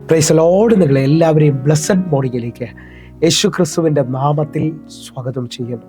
Praise Lord. നിങ്ങളെ എല്ലാവരെയും blessed മോർണിംഗിലേക്ക് യേശു ക്രിസ്തുവിൻ്റെ നാമത്തിൽ സ്വാഗതം ചെയ്യുന്നു.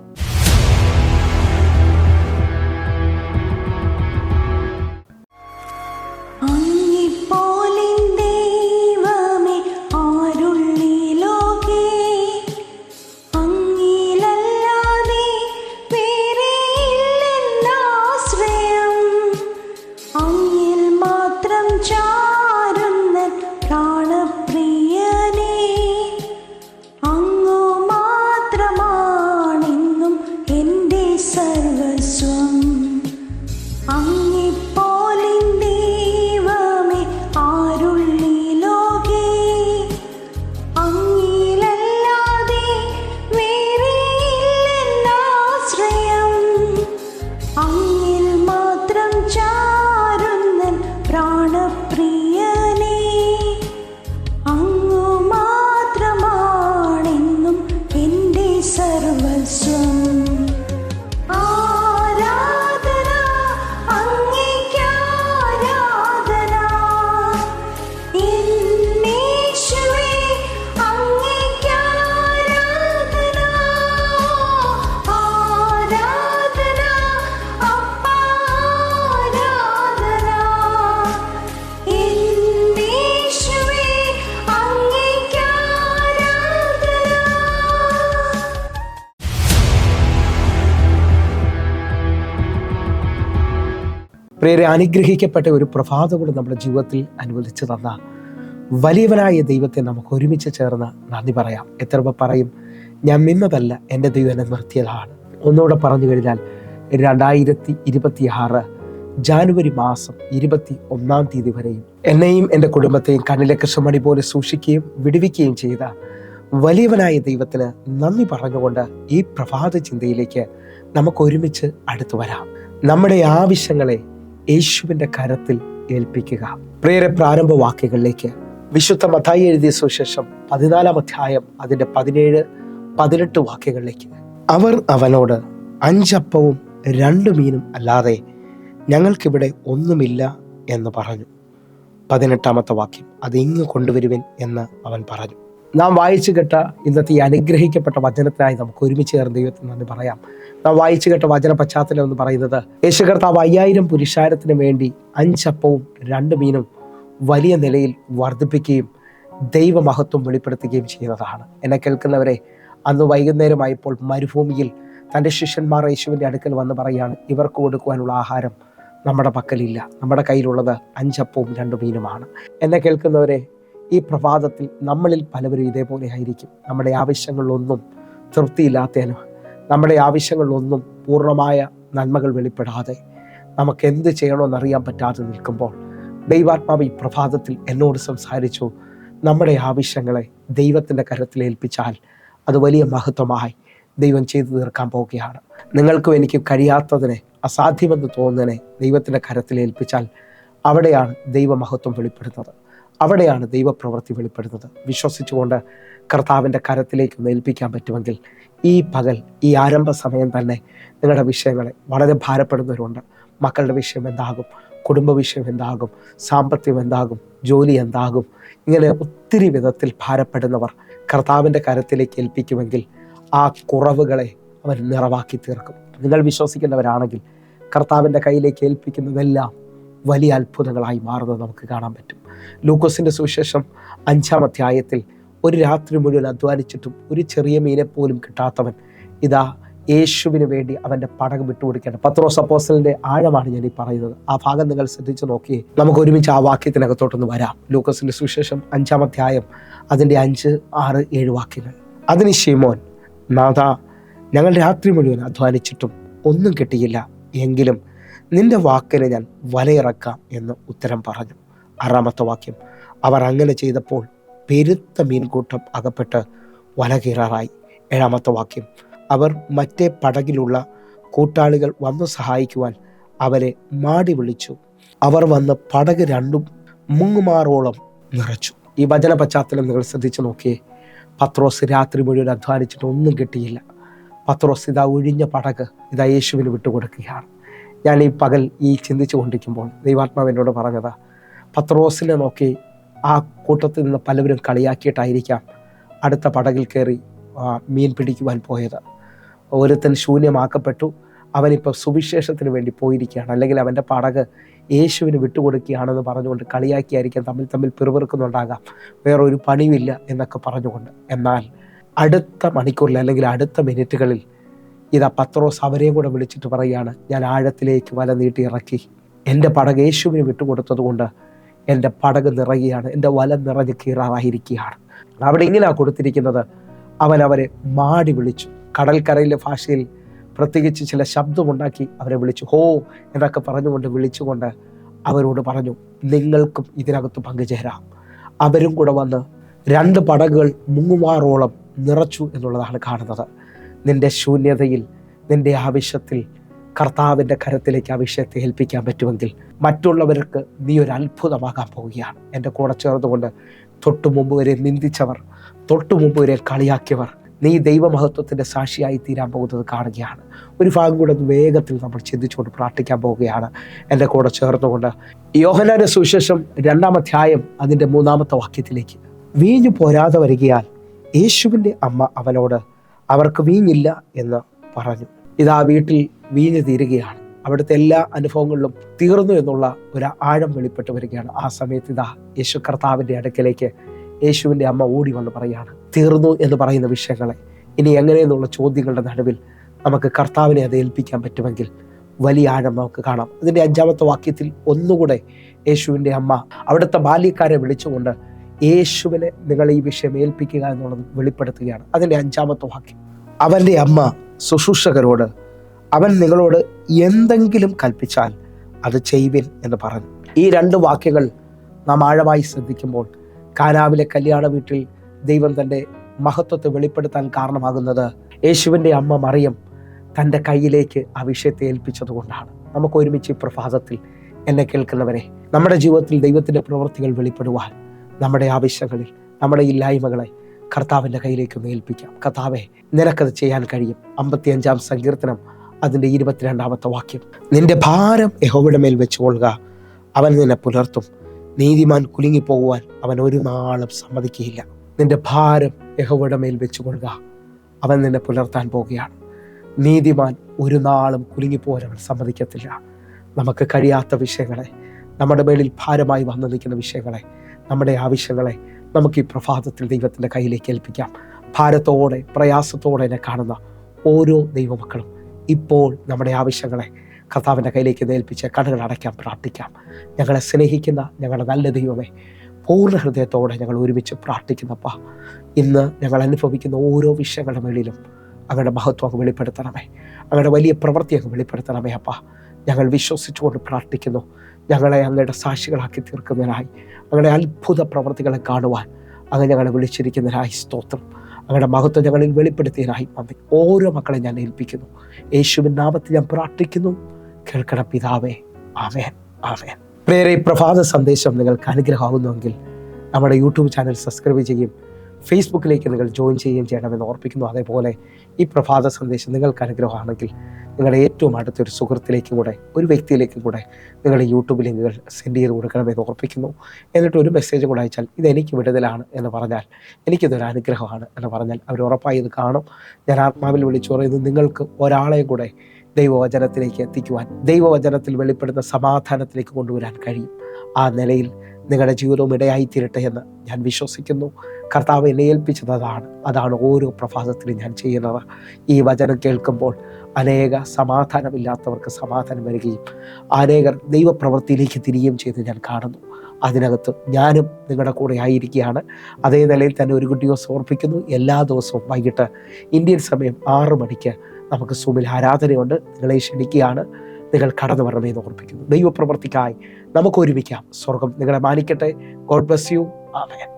പ്രിയരെ, അനുഗ്രഹിക്കപ്പെട്ട ഒരു പ്രഭാതം കൂടെ നമ്മുടെ ജീവിതത്തിൽ അനുവദിച്ചു തന്ന വലിയവനായ ദൈവത്തെ നമുക്ക് ഒരുമിച്ച് ചേർന്ന് നന്ദി പറയാം. എത്ര പറയും, ഞാൻ നിന്നതല്ല, എൻ്റെ ദൈവം എന്നെ നിർത്തിയതാണ്. ഒന്നുകൂടെ പറഞ്ഞു കഴിഞ്ഞാൽ 2026 ജാനുവരി മാസം 21 വരെയും എന്നെയും എൻ്റെ കുടുംബത്തെയും കണ്ണിലെ കൃഷ്ണമണി പോലെ സൂക്ഷിക്കുകയും വിടുവിക്കുകയും ചെയ്ത വലിയവനായ ദൈവത്തിന് നന്ദി പറഞ്ഞുകൊണ്ട് ഈ പ്രഭാത ചിന്തയിലേക്ക് നമുക്ക് ഒരുമിച്ച് അടുത്തു വരാം. നമ്മുടെ ആവശ്യങ്ങളെ യേശുവിൻ്റെ കരത്തിൽ ഏൽപ്പിക്കുക. പ്രിയരെ, പ്രാരംഭ വാക്യങ്ങളിലേക്ക് വിശുദ്ധ മത്തായി എഴുതിയ സുവിശേഷം 14 അധ്യായം അതിൻ്റെ 17-18 വാക്യങ്ങളിലേക്ക്. അവർ അവനോട് 5 അപ്പവും 2 മീനും അല്ലാതെ ഞങ്ങൾക്കിവിടെ ഒന്നുമില്ല എന്ന് പറഞ്ഞു. 18 വാക്യം, അത് ഇങ്ങ് കൊണ്ടുവരുവിൻ എന്ന് അവൻ പറഞ്ഞു. നാം വായിച്ചു കേട്ട ഇന്നത്തെ ഈ അനുഗ്രഹിക്കപ്പെട്ട വചനത്തിനായി നമുക്ക് ഒരുമിച്ച് ചേർന്ന് ദൈവത്തിന് നന്ദി പറയാം. നാം വായിച്ചു കേട്ട വചന പശ്ചാത്തലം എന്ന് പറയുന്നത്, യേശു കർത്താവ് 5000 പുരുഷാരത്തിന് വേണ്ടി 5 അപ്പവും 2 മീനും വലിയ നിലയിൽ വർദ്ധിപ്പിക്കുകയും ദൈവമഹത്വം വെളിപ്പെടുത്തുകയും ചെയ്യുന്നതാണ്. എന്നെ കേൾക്കുന്നവരെ, അന്ന് വൈകുന്നേരമായപ്പോൾ മരുഭൂമിയിൽ തൻ്റെ ശിഷ്യന്മാർ യേശുവിൻ്റെ അടുക്കൽ വന്ന് പറയുകയാണ്, ഇവർക്ക് കൊടുക്കുവാനുള്ള ആഹാരം നമ്മുടെ പക്കലില്ല, നമ്മുടെ കയ്യിലുള്ളത് 5 അപ്പവും 2 മീനുമാണ്. എന്നെ കേൾക്കുന്നവരെ, ഈ പ്രഭാതത്തിൽ നമ്മളിൽ പലവരും ഇതേപോലെ ആയിരിക്കും. നമ്മുടെ ആവശ്യങ്ങളിലൊന്നും തൃപ്തിയില്ലാത്തതിനും നമ്മുടെ ആവശ്യങ്ങളിലൊന്നും പൂർണ്ണമായ നന്മകൾ വെളിപ്പെടാതെ നമുക്ക് എന്ത് ചെയ്യണമെന്നറിയാൻ പറ്റാതെ നിൽക്കുമ്പോൾ ദൈവാത്മാവ് ഈ പ്രഭാതത്തിൽ എന്നോട് സംസാരിച്ചു. നമ്മുടെ ആവശ്യങ്ങളെ ദൈവത്തിൻ്റെ കരത്തിൽ ഏൽപ്പിച്ചാൽ അത് വലിയ മഹത്വമായി ദൈവം ചെയ്തു തീർക്കാൻ പോവുകയാണ്. നിങ്ങൾക്കും എനിക്കും കഴിയാത്തതിനെ, അസാധ്യമെന്ന് തോന്നുന്നതിനെ ദൈവത്തിൻ്റെ കരത്തിൽ ഏൽപ്പിച്ചാൽ അവിടെയാണ് ദൈവമഹത്വം വെളിപ്പെടുന്നത്, അവിടെയാണ് ദൈവപ്രവൃത്തി വെളിപ്പെടുന്നത്. വിശ്വസിച്ചുകൊണ്ട് കർത്താവിൻ്റെ കരത്തിലേക്ക് ഒന്ന് ഏൽപ്പിക്കാൻ പറ്റുമെങ്കിൽ ഈ പകൽ, ഈ ആരംഭ സമയം തന്നെ നിങ്ങളുടെ വിഷയങ്ങളെ വളരെ ഭാരപ്പെടുന്നവരുണ്ട്. മക്കളുടെ വിഷയം എന്താകും, കുടുംബ വിഷയം എന്താകും, സാമ്പത്തികം എന്താകും, ജോലി എന്താകും, ഇങ്ങനെ ഒത്തിരി വിധത്തിൽ ഭാരപ്പെടുന്നവർ കർത്താവിൻ്റെ കരത്തിലേക്ക് ഏൽപ്പിക്കുമെങ്കിൽ ആ കുറവുകളെ അവൻ നിറവാക്കി തീർക്കും. നിങ്ങൾ വിശ്വസിക്കുന്നവരാണെങ്കിൽ കർത്താവിൻ്റെ കയ്യിലേക്ക് ഏൽപ്പിക്കുന്നതെല്ലാം വലിയ അത്ഭുതങ്ങളായി മാറുന്നത് നമുക്ക് കാണാൻ പറ്റും. ലൂക്കോസിൻ്റെ സുവിശേഷം 5-ാം അധ്യായത്തിൽ ഒരു രാത്രി മുഴുവൻ അധ്വാനിച്ചിട്ടും ഒരു ചെറിയ മീനെ പോലും കിട്ടാത്തവൻ ഇതാ യേശുവിന് വേണ്ടി അവൻ്റെ പടക് വിട്ടുകൊടുക്കേണ്ട പത്രോസ് അപ്പോസ്തലൻ്റെ ആഴമാണ് ഞാൻ ഈ പറയുന്നത്. ആ ഭാഗം നിങ്ങൾ ശ്രദ്ധിച്ചു നോക്കിയേ. നമുക്ക് ഒരുമിച്ച് ആ വാക്യത്തിനകത്തോട്ടൊന്ന് വരാം. ലൂക്കോസിൻ്റെ സുവിശേഷം 5-ാം അധ്യായം അതിൻ്റെ 5, 6, 7 വാക്യങ്ങൾ. അതിന് ശിമോൻ, നാഥാ, ഞങ്ങൾ രാത്രി മുഴുവൻ അധ്വാനിച്ചിട്ടും ഒന്നും കിട്ടിയില്ല, എങ്കിലും നിന്റെ വാക്കിന് ഞാൻ വലയിറക്കാം എന്ന് ഉത്തരം പറഞ്ഞു. 6-ാമത്തെ വാക്യം, അവർ അങ്ങനെ ചെയ്തപ്പോൾ പെരുത്ത മീൻകൂട്ടം അകപ്പെട്ട് വല കീറാറായി. 7-ാമത്തെ വാക്യം, അവർ മറ്റേ പടകിലുള്ള കൂട്ടാളികൾ വന്നു സഹായിക്കുവാൻ അവരെ മാടി വിളിച്ചു. അവർ വന്ന് പടക് 2 മുങ്ങുമാറോളം നിറച്ചു. ഈ വചന പശ്ചാത്തലം നിങ്ങൾ ശ്രദ്ധിച്ചു നോക്കിയേ. പത്രോസ് രാത്രി മുഴുവൻ അധ്വാനിച്ചിട്ട് ഒന്നും കിട്ടിയില്ല. പത്രോസ് ഇതാ ഒഴിഞ്ഞ പടക് ഇതാ യേശുവിന് വിട്ടുകൊടുക്കുകയാണ്. ഞാൻ ഈ പകൽ ഈ ചിന്തിച്ചു കൊണ്ടിരിക്കുമ്പോൾ ദൈവാത്മാവ് എന്നോട് പറഞ്ഞത്, പത്രോസിനെ നോക്കി ആ കൂട്ടത്തിൽ നിന്ന് പലവരും കളിയാക്കിയിട്ടായിരിക്കാം അടുത്ത പടകിൽ കയറി മീൻ പിടിക്കുവാൻ പോയത്. ഒരുത്തൻ ശൂന്യമാക്കപ്പെട്ടു, അവനിപ്പോൾ സുവിശേഷത്തിന് വേണ്ടി പോയിരിക്കുകയാണ്, അല്ലെങ്കിൽ അവൻ്റെ പടക് യേശുവിന് വിട്ടുകൊടുക്കുകയാണെന്ന് പറഞ്ഞുകൊണ്ട് കളിയാക്കിയായിരിക്കാം തമ്മിൽ പിറുപിറുക്കുന്നുണ്ടാകാം, വേറൊരു പണിയുമില്ല എന്നൊക്കെ പറഞ്ഞുകൊണ്ട്. എന്നാൽ അടുത്ത മണിക്കൂറിൽ അല്ലെങ്കിൽ അടുത്ത മിനിറ്റുകളിൽ ഇതാ പത്രോസ് അവരെയും കൂടെ വിളിച്ചിട്ട് പറയുകയാണ്, ഞാൻ ആഴത്തിലേക്ക് വല നീട്ടി ഇറക്കി, എൻ്റെ പടക് യേശുവിന് വിട്ടുകൊടുത്തത് കൊണ്ട് എൻ്റെ പടക് നിറയുകയാണ്, എൻ്റെ വല നിറഞ്ഞ് കീറാറായിരിക്കുകയാണ്. അവിടെ ഇങ്ങനെയാണ് കൊടുത്തിരിക്കുന്നത്, അവൻ അവരെ മാടി വിളിച്ചു. കടൽക്കരയിലെ ഭാഷയിൽ പ്രത്യേകിച്ച് ചില ശബ്ദമുണ്ടാക്കി അവരെ വിളിച്ചു. ഹോ എന്നൊക്കെ പറഞ്ഞുകൊണ്ട് വിളിച്ചുകൊണ്ട് അവരോട് പറഞ്ഞു, നിങ്ങൾക്കും ഇതിനകത്ത് പങ്കുചേരാം. അവരും കൂടെ വന്ന് 2 പടകുകൾ മുങ്ങുമാറോളം നിറച്ചു എന്നുള്ളതാണ് കാണുന്നത്. നിന്റെ ശൂന്യതയിൽ, നിന്റെ ആവശ്യത്തിൽ കർത്താവിൻ്റെ കരത്തിലേക്ക് ആ വിഷയത്തെ ഏൽപ്പിക്കാൻ പറ്റുമെങ്കിൽ മറ്റുള്ളവർക്ക് നീ ഒരു അത്ഭുതമാകാൻ പോവുകയാണ്. എൻ്റെ കൂടെ ചേർന്നുകൊണ്ട് തൊട്ടു മുമ്പ് വരെ നിന്ദിച്ചവർ, തൊട്ടു മുമ്പ് വരെ കളിയാക്കിയവർ, നീ ദൈവമഹത്വത്തിൻ്റെ സാക്ഷിയായി തീരാൻ പോകുന്നത് കാണുകയാണ്. ഒരു ഭാഗം കൂടെ വേഗത്തിൽ നമ്മൾ ചിന്തിച്ചുകൊണ്ട് പ്രാർത്ഥിക്കാൻ പോവുകയാണ്. എൻ്റെ കൂടെ ചേർന്നുകൊണ്ട് യോഹന്നാന്റെ സുവിശേഷം 2-ാം അധ്യായം അതിൻ്റെ 3-ാമത്തെ വാക്യത്തിലേക്ക്. വീഞ്ഞു പോരാതെ വരികയാൽ യേശുവിൻ്റെ അമ്മ അവനോട്, അവർക്ക് വീഞ്ഞില്ല എന്ന് പറഞ്ഞു. ഇതാ വീട്ടിൽ വീഞ്ഞ് തീരുകയാണ്. അവിടുത്തെ എല്ലാ അനുഭവങ്ങളിലും തീർന്നു എന്നുള്ള ഒരു ആഴം വെളിപ്പെട്ട് വരികയാണ്. ആ സമയത്ത് ഇതാ യേശു കർത്താവിൻ്റെ അടുക്കലേക്ക് യേശുവിൻ്റെ അമ്മ ഓടി വന്ന് പറയുകയാണ്, തീർന്നു എന്ന് പറയുന്ന വിഷയങ്ങളെ ഇനി എങ്ങനെയെന്നുള്ള ചോദ്യങ്ങളുടെ നടുവിൽ നമുക്ക് കർത്താവിനെ അത് ഏൽപ്പിക്കാൻ പറ്റുമെങ്കിൽ വലിയ ആഴം നമുക്ക് കാണാം. അതിൻ്റെ 5-ാമത്തെ വാക്യത്തിൽ ഒന്നുകൂടെ യേശുവിൻ്റെ അമ്മ അവിടുത്തെ ബാല്യക്കാരെ വിളിച്ചുകൊണ്ട് യേശുവിനെ നിങ്ങൾ ഈ വിഷയം ഏൽപ്പിക്കുക എന്നുള്ളത് വെളിപ്പെടുത്തുകയാണ്. അതിൻ്റെ 5-ാമത്തെ വാക്യം, അവൻ്റെ അമ്മ ശുശ്രൂഷകരോട്, അവൻ നിങ്ങളോട് എന്തെങ്കിലും കൽപ്പിച്ചാൽ അത് ചെയ്യുവിൻ എന്ന് പറഞ്ഞു. ഈ 2 വാക്യങ്ങൾ നാം ആഴമായി ശ്രദ്ധിക്കുമ്പോൾ കാനാവിലെ കല്യാണ വീട്ടിൽ ദൈവം തൻ്റെ മഹത്വത്തെ വെളിപ്പെടുത്താൻ കാരണമാകുന്നത് യേശുവിൻ്റെ അമ്മ മറിയം തൻ്റെ കയ്യിലേക്ക് ആ വിഷയത്തെ ഏൽപ്പിച്ചത് കൊണ്ടാണ്. നമുക്ക് ഒരുമിച്ച് ഈ പ്രഭാതത്തിൽ എന്നെ കേൾക്കുന്നവരെ, നമ്മുടെ ജീവിതത്തിൽ ദൈവത്തിൻ്റെ പ്രവൃത്തികൾ വെളിപ്പെടുവാൻ നമ്മുടെ ആവശ്യങ്ങളിൽ, നമ്മുടെ ഇല്ലായ്മകളെ കർത്താവിൻ്റെ കയ്യിലേക്ക് ഏൽപ്പിക്കാം. കർത്താവേ, നിനക്കത് ചെയ്യാൻ കഴിയും. 55-ാം സങ്കീർത്തനം അതിൻ്റെ 22-ാമത്തെ വാക്യം, നിന്റെ ഭാരം യഹോവയുടെ മേൽ വെച്ചുകൊള്ളുക, അവൻ നിന്നെ പുലർത്തും. നീതിമാൻ കുലുങ്ങിപ്പോകുവാൻ അവൻ ഒരു നാളും സമ്മതിക്കുകയില്ല. നിന്റെ ഭാരം യഹോവയുടെ മേൽ വെച്ചുകൊള്ളുക, അവൻ നിന്നെ പുലർത്താൻ പോവുകയാണ്. നീതിമാൻ ഒരു നാളും കുലുങ്ങിപ്പോകാൻ അവൻ സമ്മതിക്കത്തില്ല. നമുക്ക് കഴിയാത്ത വിഷയങ്ങളെ, നമ്മുടെ മേലിൽ ഭാരമായി വന്നു നിൽക്കുന്ന വിഷയങ്ങളെ, നമ്മുടെ ആവശ്യങ്ങളെ നമുക്ക് ഈ പ്രഭാതത്തിൽ ദൈവത്തിൻ്റെ കയ്യിലേക്ക് ഏൽപ്പിക്കാം. ഭാരത്തോടെ, പ്രയാസത്തോടെ എന്നെ കാണുന്ന ഓരോ ദൈവമക്കളും ഇപ്പോൾ നമ്മുടെ ആവശ്യങ്ങളെ കർത്താവിൻ്റെ കയ്യിലേക്ക് ഏൽപ്പിച്ച് കണ്ണുകൾ അടയ്ക്കാൻ പ്രാർത്ഥിക്കാം. ഞങ്ങളെ സ്നേഹിക്കുന്ന ഞങ്ങളുടെ നല്ല ദൈവമേ, പൂർണ്ണ ഹൃദയത്തോടെ ഞങ്ങൾ ഒരുമിച്ച് പ്രാർത്ഥിക്കുന്നപ്പാ, ഇന്ന് ഞങ്ങൾ അനുഭവിക്കുന്ന ഓരോ വിഷയങ്ങളുടെ മേളിലും അങ്ങയുടെ മഹത്വം അങ്ങ് വെളിപ്പെടുത്തണമേ, അങ്ങയുടെ വലിയ പ്രവൃത്തി അങ്ങ് വെളിപ്പെടുത്തണമേ അപ്പാ. ഞങ്ങൾ വിശ്വസിച്ചുകൊണ്ട് പ്രാർത്ഥിക്കുന്നു. ഞങ്ങളെ അങ്ങയുടെ സാക്ഷികളാക്കി തീർക്കുന്നതിനായി, അങ്ങയുടെ അത്ഭുത പ്രവൃത്തികളെ കാണുവാൻ അങ്ങ് ഞങ്ങളെ വിളിച്ചിരിക്കുന്നതിനായി സ്തോത്രം. അങ്ങയുടെ മഹത്വം ഞങ്ങളിൽ വെളിപ്പെടുത്തിയതിനായി നന്ദി. ഓരോ മക്കളെ ഞാൻ ഏൽപ്പിക്കുന്നു. യേശുവിൻ നാമത്തിൽ ഞാൻ പ്രാർത്ഥിക്കുന്നു. കേൾക്കണ പിതാവേ, ആമേൻ, ആമേൻ. പ്രിയരെ, പ്രഭാത സന്ദേശം നിങ്ങൾക്ക് അനുഗ്രഹമാകുന്നുവെങ്കിൽ നമ്മുടെ യൂട്യൂബ് ചാനൽ സബ്സ്ക്രൈബ് ചെയ്യുകയും ഫേസ്ബുക്കിലേക്ക് നിങ്ങൾ ജോയിൻ ചെയ്യുകയും ചെയ്യണമെന്ന് ഓർപ്പിക്കുന്നു. അതേപോലെ ഈ പ്രഭാത സന്ദേശം നിങ്ങൾക്ക് അനുഗ്രഹമാണെങ്കിൽ നിങ്ങളുടെ ഏറ്റവും അടുത്തൊരു സുഹൃത്തിലേക്കും കൂടെ, ഒരു വ്യക്തിയിലേക്കും കൂടെ നിങ്ങളുടെ യൂട്യൂബ് ലിങ്കുകൾ സെൻഡ് ചെയ്ത് കൊടുക്കണമെന്ന് ഓർപ്പിക്കുന്നു. എന്നിട്ട് ഒരു മെസ്സേജ് കൂടെ അയച്ചാൽ ഇതെനിക്ക് വിടുതലാണ് എന്ന് പറഞ്ഞാൽ, എനിക്കിതൊരു അനുഗ്രഹമാണ് എന്ന് പറഞ്ഞാൽ അവർ ഉറപ്പായി ഇത് കാണും. ഞാൻ ആത്മാവിൽ വിളിച്ചു പറയുന്നത്, നിങ്ങൾക്ക് ഒരാളെ കൂടെ ദൈവവചനത്തിലേക്ക് എത്തിക്കുവാൻ, ദൈവവചനത്തിൽ വെളിപ്പെടുന്ന സമാധാനത്തിലേക്ക് കൊണ്ടുവരാൻ കഴിയും. ആ നിലയിൽ നിങ്ങളുടെ ജീവിതവും ഇടയായിത്തീരട്ടെ എന്ന് ഞാൻ വിശ്വസിക്കുന്നു. കർത്താവ് എന്നെ ഏൽപ്പിച്ചത് അതാണ് ഓരോ പ്രഭാതത്തിലും ഞാൻ ചെയ്യുന്നത്. ഈ വചനം കേൾക്കുമ്പോൾ അനേക സമാധാനമില്ലാത്തവർക്ക് സമാധാനം വരികയും അനേകർ ദൈവപ്രവൃത്തിയിലേക്ക് തിരികെയും ചെയ്ത് ഞാൻ കാണുന്നു. അതിനകത്ത് ഞാനും നിങ്ങളുടെ കൂടെ ആയിരിക്കുകയാണ്. അതേ നിലയിൽ തന്നെ ഒരു ഗുഡ് ന്യൂസ് ഓർപ്പിക്കുന്നു. എല്ലാ ദിവസവും വൈകിട്ട് ഇന്ത്യൻ സമയം 6 മണിക്ക് നമുക്ക് സൂമിൽ ആരാധനയുണ്ട്. നിങ്ങളെ ക്ഷണിക്കുകയാണ്. നിങ്ങൾ കടന്നു വരണമെന്ന് ഓർപ്പിക്കുന്നു. ദൈവപ്രവൃത്തിക്കായി നമുക്ക് ഒരുമിക്കാം. സ്വർഗം നിങ്ങളെ മാനിക്കട്ടെ. God bless you. ആമേൻ.